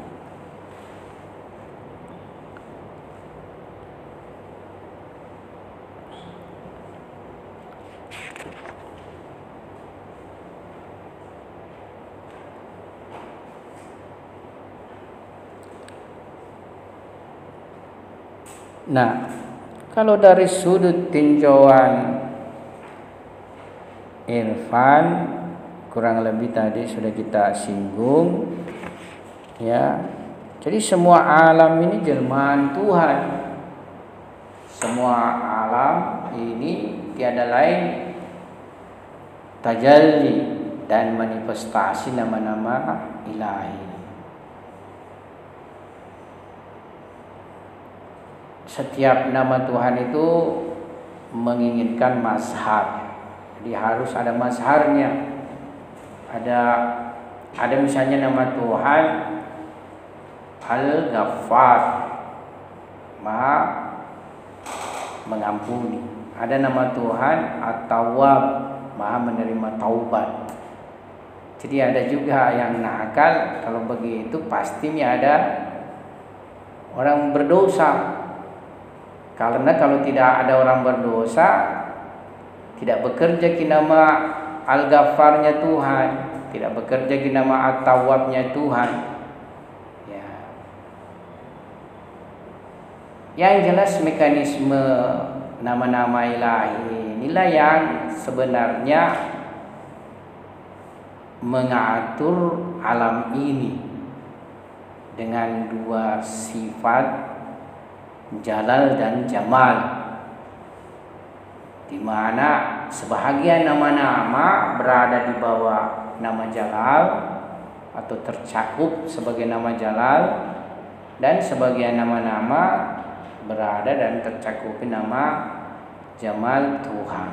Nah, kalau dari sudut tinjauan irfan, kurang lebih tadi sudah kita singgung, ya. Jadi semua alam ini jelmaan Tuhan. Semua alam ini tiada lain tajalli dan manifestasi nama-nama ilahi. Setiap nama Tuhan itu menginginkan mazhar. Jadi harus ada mazharnya. Ada misalnya nama Tuhan Al-Ghaffar, Maha mengampuni. Ada nama Tuhan At-Tawwab, Maha menerima taubat. Jadi ada juga yang nakal, kalau begitu pastinya ada orang berdosa. Karena kalau tidak ada orang berdosa, tidak bekerja ki nama Al-Ghaffarnya Tuhan, tidak bekerja ki nama At-Tawwabnya Tuhan, ya. Yang jelas mekanisme nama-nama ilahi inilah yang sebenarnya mengatur alam ini dengan dua sifat, Jalal dan Jamal, di mana sebahagian nama-nama berada di bawah nama Jalal atau tercakup sebagai nama Jalal, dan sebagian nama-nama berada dan tercakup nama Jamal Tuhan,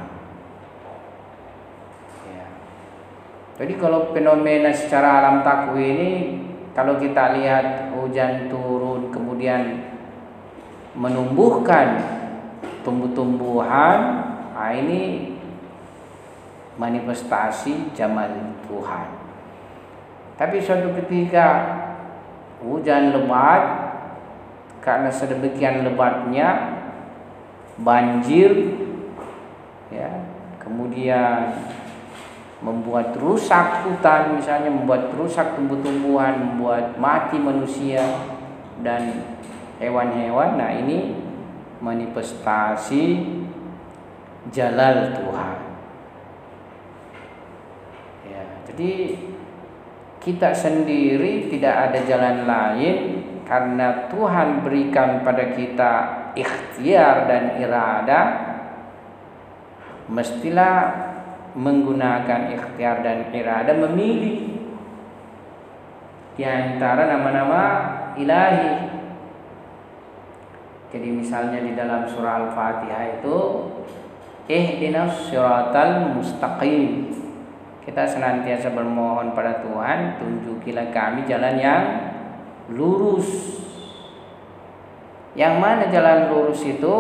ya. Jadi kalau fenomena secara alam takwin ini, kalau kita lihat hujan turun kemudian menumbuhkan tumbuh-tumbuhan, nah ini manifestasi Jamal Tuhan. Tapi suatu ketika hujan lebat, karena sedemikian lebatnya banjir, ya, kemudian membuat rusak hutan, misalnya membuat rusak tumbuh-tumbuhan, membuat mati manusia dan hewan-hewan. Nah ini manifestasi Jalal Tuhan, ya. Jadi kita sendiri tidak ada jalan lain, karena Tuhan berikan pada kita ikhtiar dan irada, mestilah menggunakan ikhtiar dan irada memilih di antara nama-nama ilahi. Jadi misalnya di dalam surah Al-Fatihah itu ihdinas siratal mustaqim, kita senantiasa bermohon pada Tuhan, tunjukilah kami jalan yang lurus. Yang mana jalan lurus itu?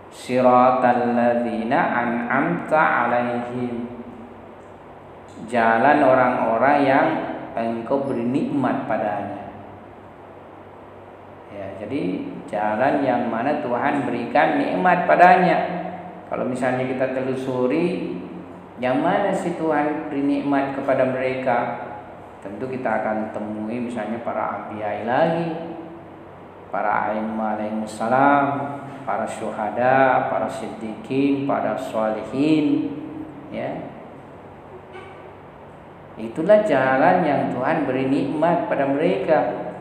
Siratal ladzina an'amta 'alaihim. Jalan orang-orang yang Engkau beri nikmat padanya. Ya, jadi jalan yang mana Tuhan berikan nikmat padanya. Kalau misalnya kita telusuri yang mana sih Tuhan beri nikmat kepada mereka, tentu kita akan temui misalnya para anbiya ilahi, para a'immah alaihissalam, para syuhada, para siddiqin, para sholihin, ya. Itulah jalan yang Tuhan beri nikmat pada mereka.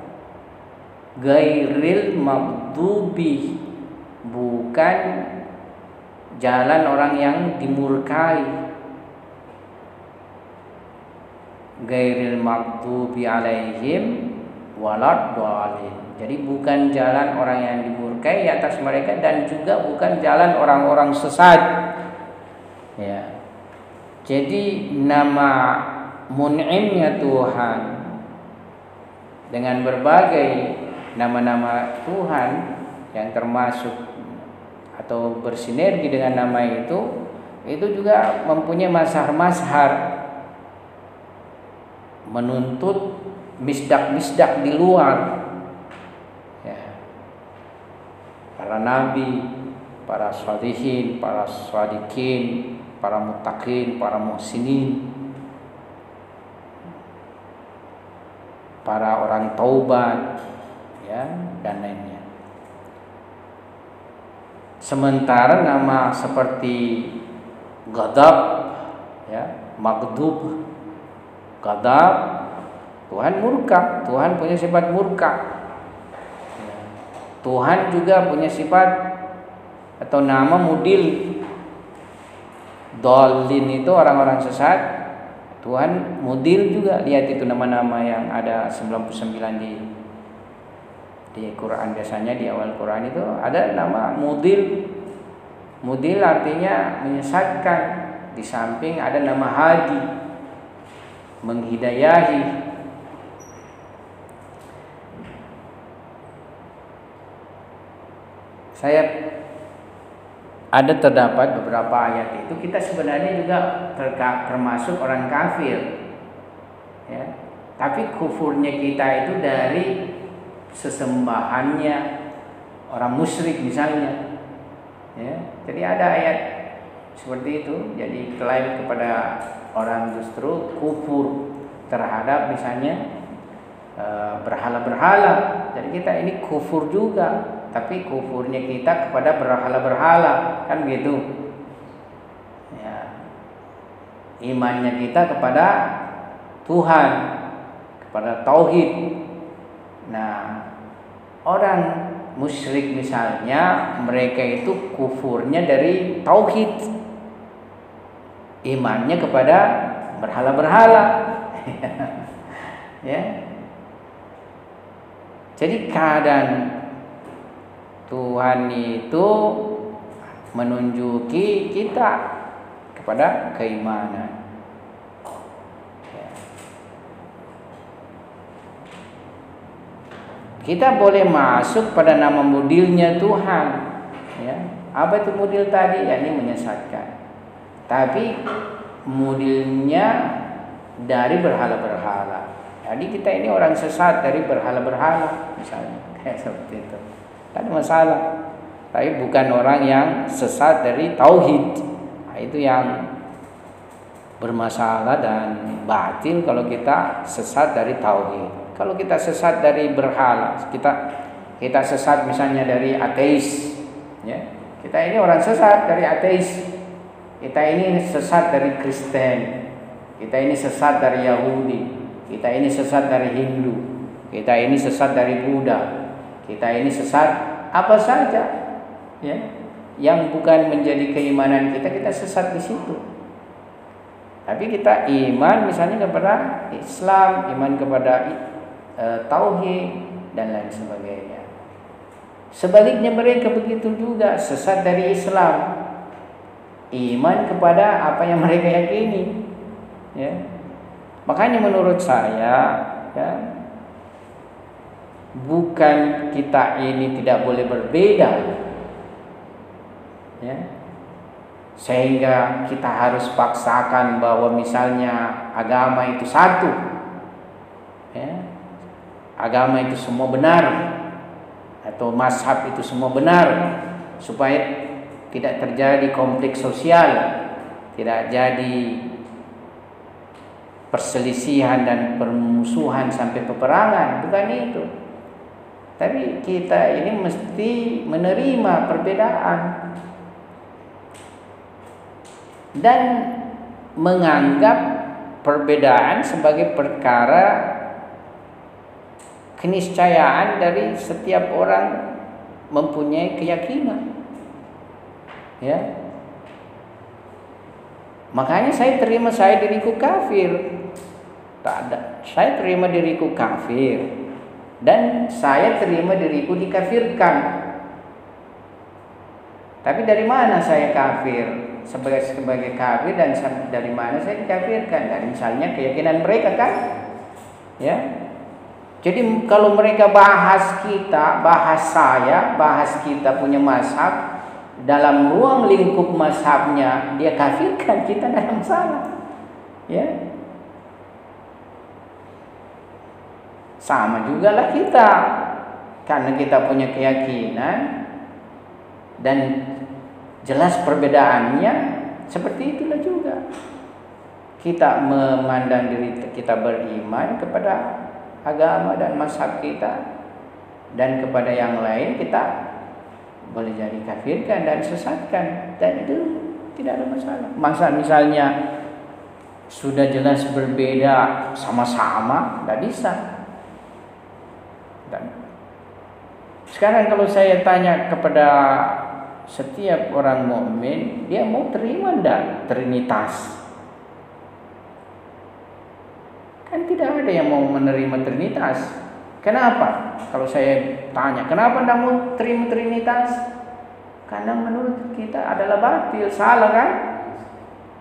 Gairil maghdubi, bukan jalan orang yang dimurkai. Gairil maghdubi alaihim waladdallin. Jadi bukan jalan orang yang dimurkai atas mereka, dan juga bukan jalan orang-orang sesat. Ya. Jadi nama Mun'imnya Tuhan dengan berbagai nama-nama Tuhan yang termasuk atau bersinergi dengan nama itu juga mempunyai mazhar-mazhar, menuntut misdak-misdak di luar, ya. Para nabi, para sholihin, para shadiqin, para muttaqin, para muhsinin, para orang taubat, ya, dan lainnya. Sementara nama seperti ghadab, ya, maghdub, ghadab, Tuhan murka, Tuhan punya sifat murka. Ya. Tuhan juga punya sifat atau nama mudil. Dhalin itu orang-orang sesat. Tuhan mudil juga. Lihat itu nama-nama yang ada 99 di Quran. Biasanya di awal Quran itu ada nama mudil. Mudil artinya menyesatkan. Di samping ada nama hadi, menghidayahi. Saya ada terdapat beberapa ayat itu kita sebenarnya juga termasuk orang kafir, ya. Tapi kufurnya kita itu dari sesembahannya orang musyrik misalnya, ya. Jadi ada ayat seperti itu. Jadi klaim kepada orang justru kufur terhadap misalnya berhala-berhala. Jadi kita ini kufur juga, tapi kufurnya kita kepada berhala-berhala, kan gitu. Ya. Imannya kita kepada Tuhan, kepada tauhid. Nah, orang musyrik misalnya, mereka itu kufurnya dari tauhid, imannya kepada berhala-berhala. Ya. Jadi keadaan Tuhan itu menunjuki kita kepada keimanan. Ya. Kita boleh masuk pada nama mudilnya Tuhan. Ya. Apa itu mudil tadi? Ya, ini menyesatkan. Tapi mudilnya dari berhala-berhala. Jadi kita ini orang sesat dari berhala-berhala, misalnya kayak seperti itu. Tak ada masalah. Tapi bukan orang yang sesat dari tauhid. Nah, itu yang bermasalah dan batil kalau kita sesat dari tauhid. Kalau kita sesat dari berhala, kita sesat misalnya dari ateis, ya. Kita ini orang sesat dari ateis. Kita ini sesat dari Kristen. Kita ini sesat dari Yahudi. Kita ini sesat dari Hindu. Kita ini sesat dari Buddha. Kita ini sesat apa saja, ya, yang bukan menjadi keimanan kita sesat di situ. Tapi kita iman misalnya kepada Islam, iman kepada tauhid dan lain sebagainya. Sebaliknya mereka begitu juga, sesat dari Islam, iman kepada apa yang mereka yakini. Ya. Makanya menurut saya, ya, bukan kita ini tidak boleh berbeda, ya, sehingga kita harus paksakan bahwa misalnya agama itu satu, ya, agama itu semua benar, atau mazhab itu semua benar, supaya tidak terjadi konflik sosial, tidak jadi perselisihan dan permusuhan sampai peperangan. Bukan itu. Tapi kita ini mesti menerima perbedaan dan menganggap perbedaan sebagai perkara keniscayaan dari setiap orang mempunyai keyakinan. Ya. Makanya saya terima diriku kafir. Tak ada. Saya terima diriku kafir dan saya terima diriku dikafirkan. Tapi dari mana saya kafir? Sebagai kafir, dan dari mana saya dikafirkan? Dari misalnya keyakinan mereka kan? Ya. Jadi kalau mereka bahas kita, bahas kita punya mazhab, dalam ruang lingkup mazhabnya dia kafirkan, kita dalam salah. Ya. Sama juga lah kita, karena kita punya keyakinan dan jelas perbedaannya, seperti itulah juga kita memandang diri kita beriman kepada agama dan mazhab kita, dan kepada yang lain kita boleh jadi kafirkan dan sesatkan, dan itu tidak ada masalah. Misalnya sudah jelas berbeda sama-sama, tidak bisa. Dan sekarang kalau saya tanya kepada setiap orang mukmin, dia mau terima enggak Trinitas? Kan tidak ada yang mau menerima Trinitas. Kenapa? Kalau saya tanya, kenapa tidak mau terima Trinitas? Karena menurut kita adalah batil, salah kan?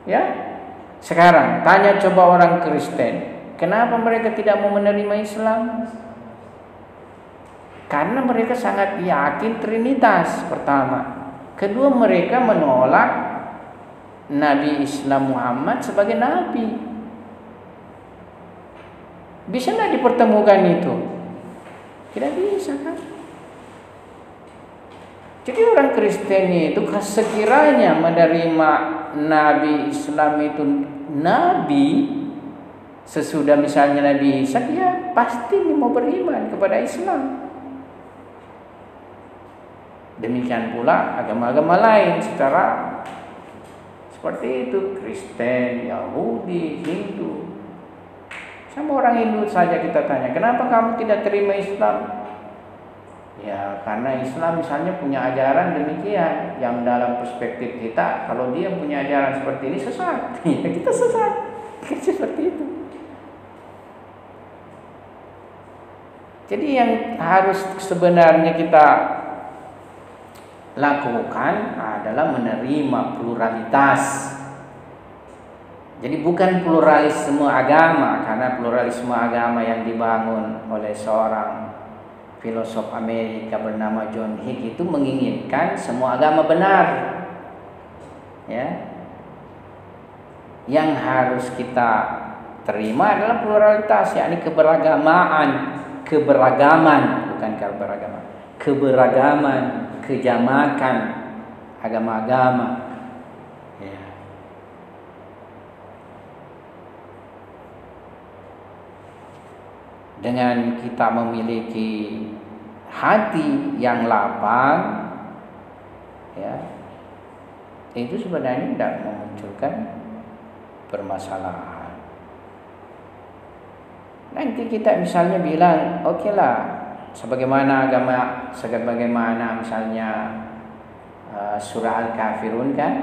Ya. Sekarang tanya coba orang Kristen, kenapa mereka tidak mau menerima Islam? Karena mereka sangat yakin Trinitas, pertama. Kedua, mereka menolak Nabi Islam Muhammad sebagai Nabi. Bisa tidak dipertemukan itu? Tidak bisa kan? Jadi orang Kristen itu sekiranya menerima Nabi Islam itu Nabi, sesudah misalnya Nabi Isa, dia pasti mau beriman kepada Islam. Demikian pula agama-agama lain secara seperti itu, Kristen, Yahudi, Hindu. Sama orang Hindu saja kita tanya, kenapa kamu tidak terima Islam? Ya karena Islam misalnya punya ajaran demikian, yang dalam perspektif kita, kalau dia punya ajaran seperti ini sesat, ya kita sesat. Seperti itu. Jadi yang harus sebenarnya kita lakukan adalah menerima pluralitas. Jadi bukan pluralisme agama, karena pluralisme agama yang dibangun oleh seorang filosof Amerika bernama John Hicks itu menginginkan semua agama benar. Ya. Yang harus kita terima adalah pluralitas, yakni keberagaman, bukan keberagaman. Keberagaman, kejamakan agama-agama. Ya. Dengan kita memiliki hati yang lapang, ya, itu sebenarnya tidak memunculkan permasalahan. Nanti kita misalnya bilang, oke lah, sebagaimana misalnya surah Al-Kafirun kan,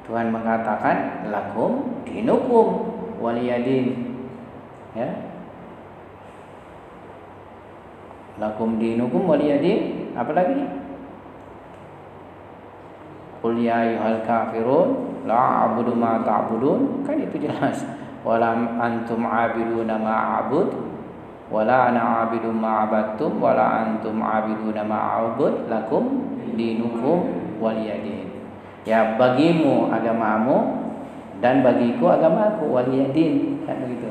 Tuhan mengatakan lakum dinukum waliyadin, ya, lakum dinukum waliyadin. Apa lagi? Qul ya ayyuhal kafirun la a'budu ma ta'budun. Kan itu jelas. wala antum abiduna ma a'bud wala ana abidum ma abattum wala antum abiduna ma a'bud lakum dinukum waliyadin. Ya, bagimu agamamu dan bagiku agamaku, waliyadin, kan begitu.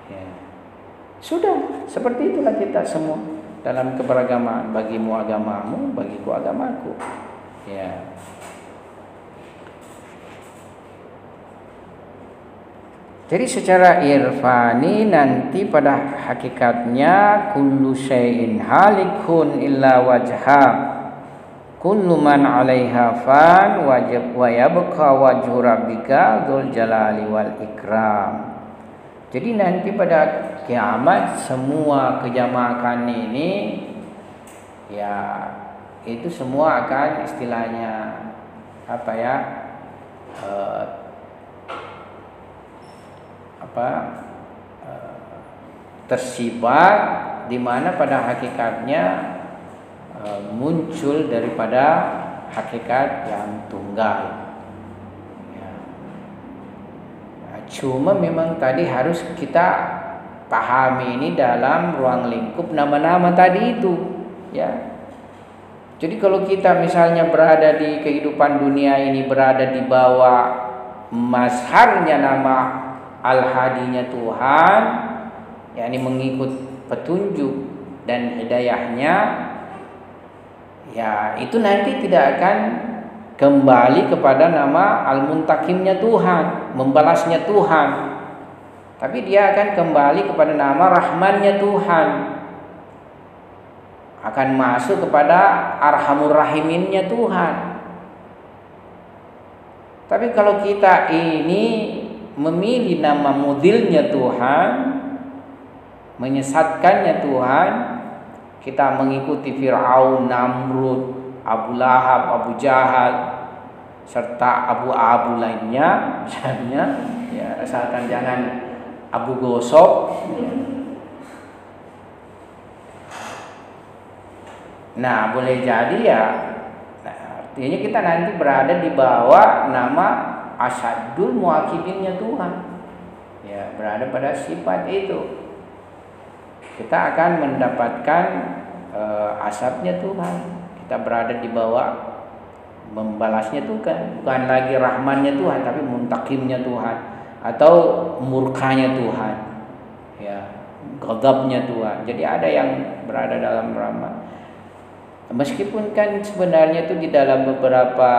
Ya. Sudah, seperti itulah kita semua dalam keberagaman, bagimu agamamu, bagiku agamaku. Ya. Jadi secara irfani nanti pada hakikatnya kullu syai'in halikun illa wajha. Kullu man 'alaiha fan wa yabqa wajhu rabbika dzul jalali wal ikram. Jadi nanti pada kiamat semua kejamakan ini ya itu semua akan istilahnya apa ya? Tersibar di mana pada hakikatnya muncul daripada hakikat yang tunggal. Ya. Cuma memang tadi harus kita pahami ini dalam ruang lingkup nama-nama tadi itu, ya. Jadi kalau kita misalnya berada di kehidupan dunia ini berada di bawah mazharnya nama Al-Hadinya Tuhan, yakni mengikut petunjuk dan hidayahnya, ya itu nanti tidak akan kembali kepada nama Al-Muntakimnya Tuhan, membalasnya Tuhan, tapi dia akan kembali kepada nama Rahmannya Tuhan, akan masuk kepada Arhamur Rahiminnya Tuhan. Tapi kalau kita ini memilih nama mudilnya Tuhan, menyesatkannya Tuhan, kita mengikuti Fir'aun, Namrud, Abu Lahab, Abu Jahal, serta abu-abu lainnya, misalnya, ya asalkan jangan Abu Gosok. Nah, boleh jadi ya, nah, artinya kita nanti berada di bawah nama asadul muakibinnya Tuhan, ya berada pada sifat itu. Kita akan mendapatkan asapnya Tuhan. Kita berada di bawah membalasnya Tuhan, bukan lagi rahmannya Tuhan, tapi muntakimnya Tuhan atau murkanya Tuhan, ya ghadabnya Tuhan. Jadi ada yang berada dalam rahmat. Meskipun kan sebenarnya itu di dalam beberapa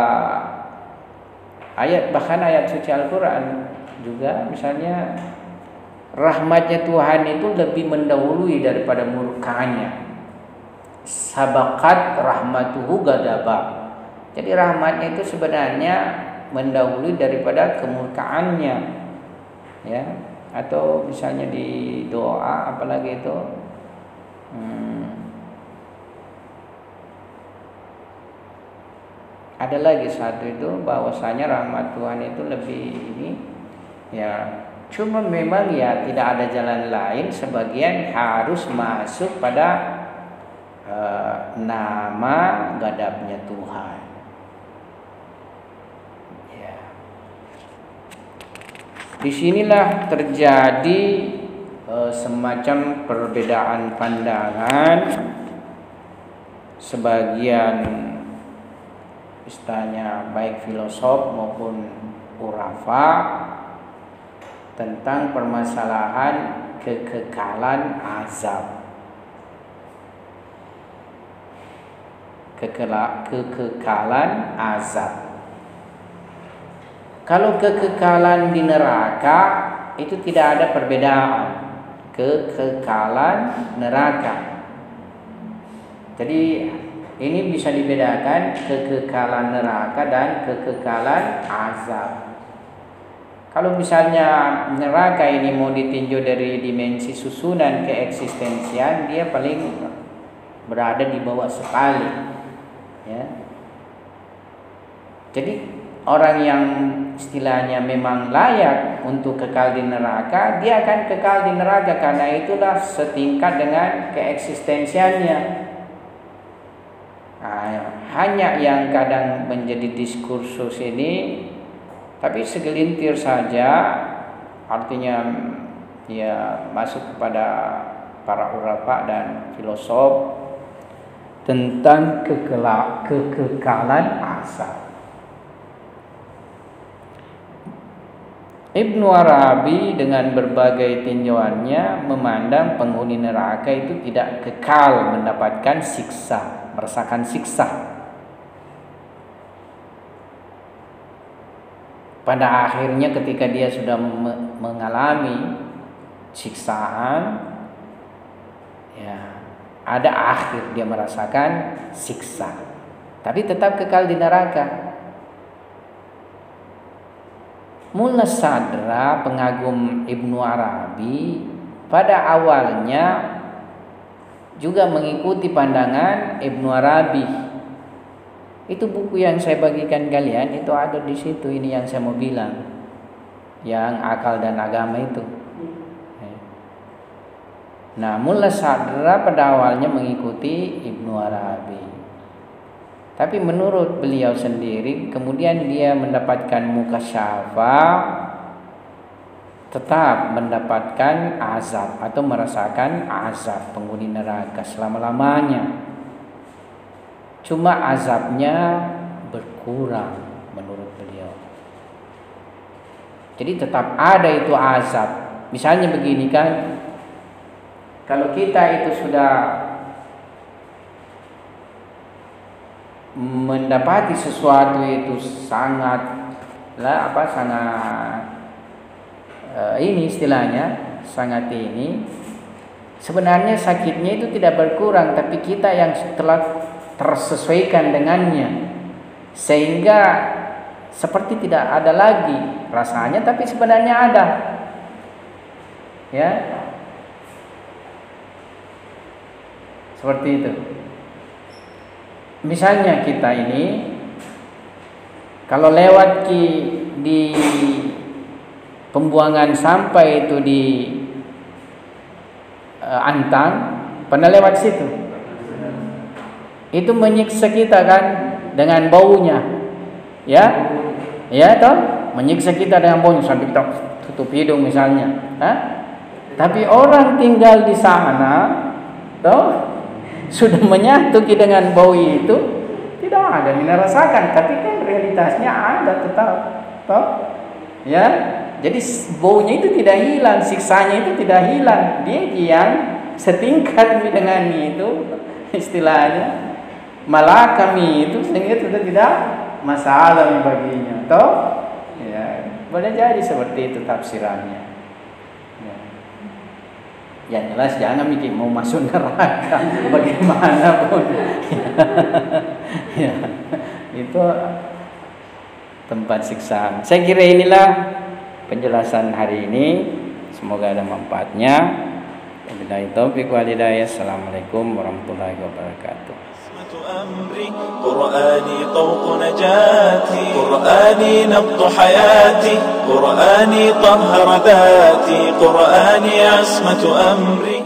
ayat, bahkan ayat suci Al-Quran juga, misalnya rahmatnya Tuhan itu lebih mendahului daripada murkanya. Sabakat rahmatuhu gadaba. Jadi rahmatnya itu sebenarnya mendahului daripada kemurkaannya, ya. Atau misalnya di doa apalagi itu ada lagi satu itu bahwasanya rahmat Tuhan itu lebih ini, ya. Cuma memang ya tidak ada jalan lain, sebagian harus masuk pada nama gadabnya Tuhan. Ya. Disinilah terjadi semacam perbedaan pandangan sebagian istilahnya baik filosof maupun urafa tentang permasalahan kekekalan azab. Kekekalan azab. Kalau kekekalan di neraka itu tidak ada perbedaan. Kekekalan neraka. Jadi ini bisa dibedakan kekekalan neraka dan kekekalan azab. Kalau misalnya neraka ini mau ditinjau dari dimensi susunan keeksistensian, dia paling berada di bawah sekali, ya. Jadi orang yang istilahnya memang layak untuk kekal di neraka, dia akan kekal di neraka karena itulah setingkat dengan keeksistensiannya. Nah, hanya yang kadang menjadi diskursus ini, tapi segelintir saja artinya ya masuk kepada para ulama dan filosof tentang kekekalan azab. Ibnu Arabi dengan berbagai tinjauannya memandang penghuni neraka itu tidak kekal mendapatkan siksa, merasakan siksa. Pada akhirnya ketika dia sudah mengalami siksaan, ya ada akhir dia merasakan siksa, tapi tetap kekal di neraka. Mullah Sadra, pengagum Ibnu Arabi, pada awalnya juga mengikuti pandangan Ibnu Arabi. Itu buku yang saya bagikan kalian itu ada di situ. Ini yang saya mau bilang, yang akal dan agama itu. Nah, Mullah Sadra pada awalnya mengikuti Ibnu Arabi. Tapi menurut beliau sendiri, kemudian dia mendapatkan mukasyafah, tetap mendapatkan azab atau merasakan azab penghuni neraka selama-lamanya. Cuma azabnya berkurang menurut beliau. Jadi tetap ada itu azab. Misalnya begini kan, kalau kita itu sudah mendapati sesuatu itu sangat ini istilahnya sangat ini, sebenarnya sakitnya itu tidak berkurang, tapi kita yang telah tersesuaikan dengannya sehingga seperti tidak ada lagi rasanya, tapi sebenarnya ada, ya, seperti itu. Misalnya kita ini kalau lewat di pembuangan sampah itu di Antang, pernah lewat situ? Itu menyiksa kita kan dengan baunya, ya, toh, menyiksa kita dengan baunya sampai kita tutup hidung misalnya. Tapi orang tinggal di sana, toh, sudah menyatu dengan bau itu, tidak ada yang rasakan, tapi kan realitasnya ada tetap, toh, ya. Jadi baunya itu tidak hilang, siksanya itu tidak hilang, dia yang setingkat dengan itu, istilahnya malah kami itu sehingga sudah tidak masalah baginya, toh, ya, boleh jadi seperti itu tafsirannya. Ya jelas jangan mikir mau masuk neraka bagaimanapun. Ya, itu tempat siksaan. Saya kira inilah penjelasan hari ini. Semoga ada manfaatnya. Wabillahi taufiq wal hidayah. Assalamualaikum warahmatullahi wabarakatuh. أمري قرآني طوق نجاتي قرآني نبض حياتي قرآني طهر ذاتي قرآني عصمة أمري